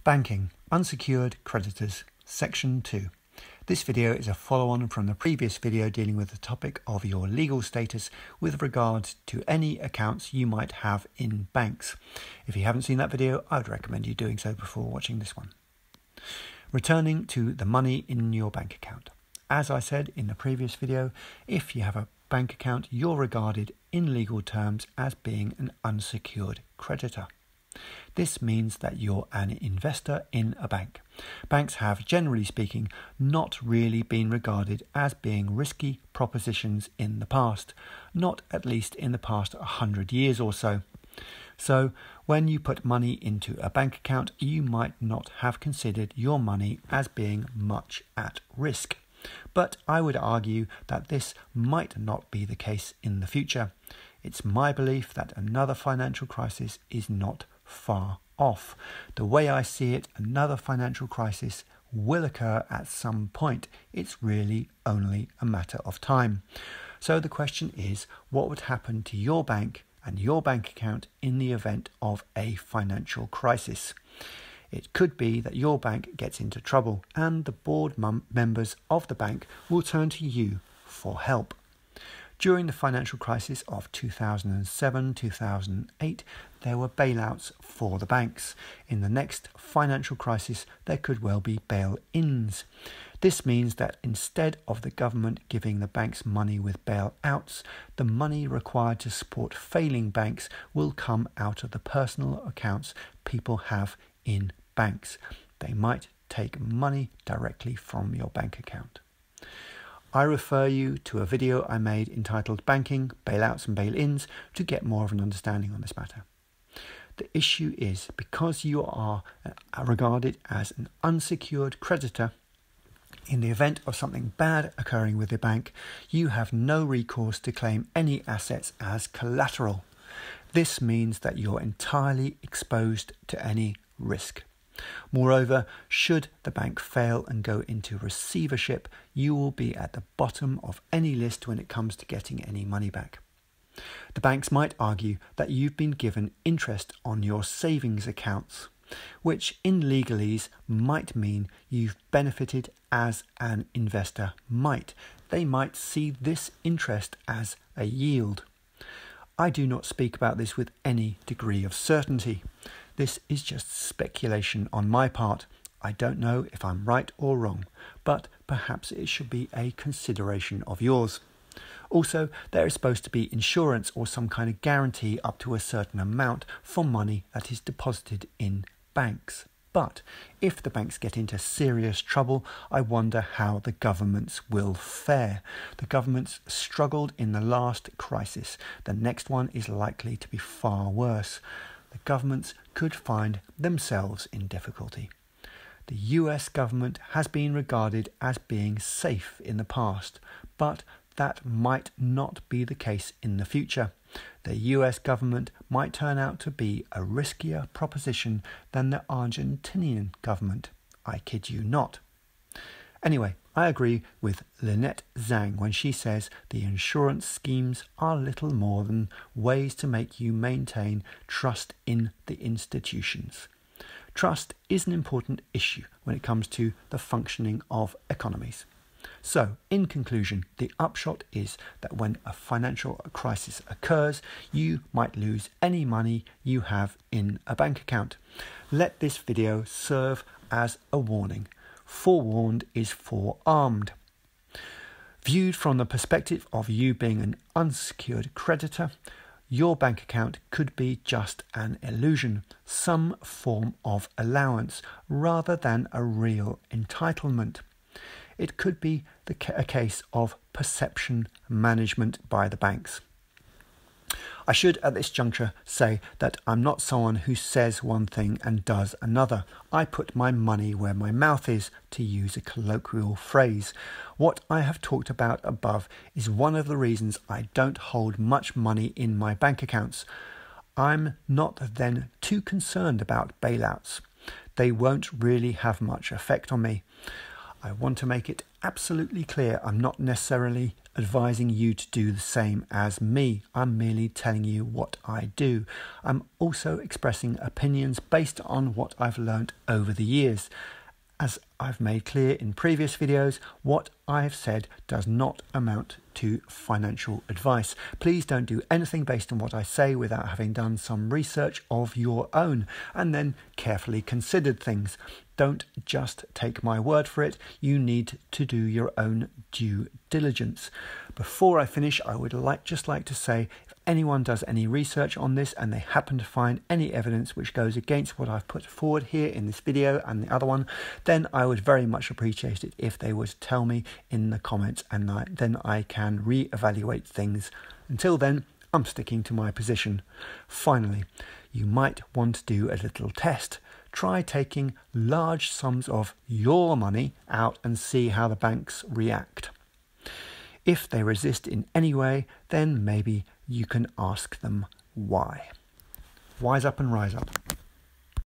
Banking, Unsecured Creditors, Section 2. This video is a follow-on from the previous video dealing with the topic of your legal status with regards to any accounts you might have in banks. If you haven't seen that video, I would recommend you doing so before watching this one. Returning to the money in your bank account. As I said in the previous video, if you have a bank account, you're regarded in legal terms as being an unsecured creditor. This means that you're an investor in a bank. Banks have, generally speaking, not really been regarded as being risky propositions in the past, not at least in the past 100 years or so. So, when you put money into a bank account, you might not have considered your money as being much at risk. But I would argue that this might not be the case in the future. It's my belief that another financial crisis is not far off. The way I see it, another financial crisis will occur at some point. It's really only a matter of time. So the question is, what would happen to your bank and your bank account in the event of a financial crisis? It could be that your bank gets into trouble and the board members of the bank will turn to you for help. During the financial crisis of 2007-2008, there were bailouts for the banks. In the next financial crisis, there could well be bail-ins. This means that instead of the government giving the banks money with bailouts, the money required to support failing banks will come out of the personal accounts people have in banks. They might take money directly from your bank account. I refer you to a video I made entitled Banking, Bailouts and Bail-ins to get more of an understanding on this matter. The issue is, because you are regarded as an unsecured creditor, in the event of something bad occurring with the bank, you have no recourse to claim any assets as collateral. This means that you're entirely exposed to any risk. Moreover, should the bank fail and go into receivership, you will be at the bottom of any list when it comes to getting any money back. The banks might argue that you've been given interest on your savings accounts, which in legalese might mean you've benefited as an investor might. They might see this interest as a yield. I do not speak about this with any degree of certainty. This is just speculation on my part. I don't know if I'm right or wrong, but perhaps it should be a consideration of yours. Also, there is supposed to be insurance or some kind of guarantee up to a certain amount for money that is deposited in banks. But if the banks get into serious trouble, I wonder how the governments will fare. The governments struggled in the last crisis. The next one is likely to be far worse. The governments could find themselves in difficulty. The US government has been regarded as being safe in the past, but that might not be the case in the future. The US government might turn out to be a riskier proposition than the Argentinian government. I kid you not. Anyway, I agree with Lynette Zhang when she says the insurance schemes are little more than ways to make you maintain trust in the institutions. Trust is an important issue when it comes to the functioning of economies. So, in conclusion, the upshot is that when a financial crisis occurs, you might lose any money you have in a bank account. Let this video serve as a warning. Forewarned is forearmed. Viewed from the perspective of you being an unsecured creditor, your bank account could be just an illusion, some form of allowance rather than a real entitlement. It could be a case of perception management by the banks. I should at this juncture say that I'm not someone who says one thing and does another. I put my money where my mouth is, to use a colloquial phrase. What I have talked about above is one of the reasons I don't hold much money in my bank accounts. I'm not then too concerned about bailouts. They won't really have much effect on me. I want to make it absolutely clear I'm not necessarily advising you to do the same as me. I'm merely telling you what I do. I'm also expressing opinions based on what I've learnt over the years. As I've made clear in previous videos, what I've said does not amount to financial advice. Please don't do anything based on what I say without having done some research of your own and then carefully considered things. Don't just take my word for it. You need to do your own due diligence. Before I finish, I would just like to say, if anyone does any research on this and they happen to find any evidence which goes against what I've put forward here in this video and the other one, then I would very much appreciate it if they would tell me in the comments, and then I can re-evaluate things. Until then, I'm sticking to my position. Finally, you might want to do a little test. Try taking large sums of your money out and see how the banks react. If they resist in any way, then maybe you can ask them why. Wise up and rise up.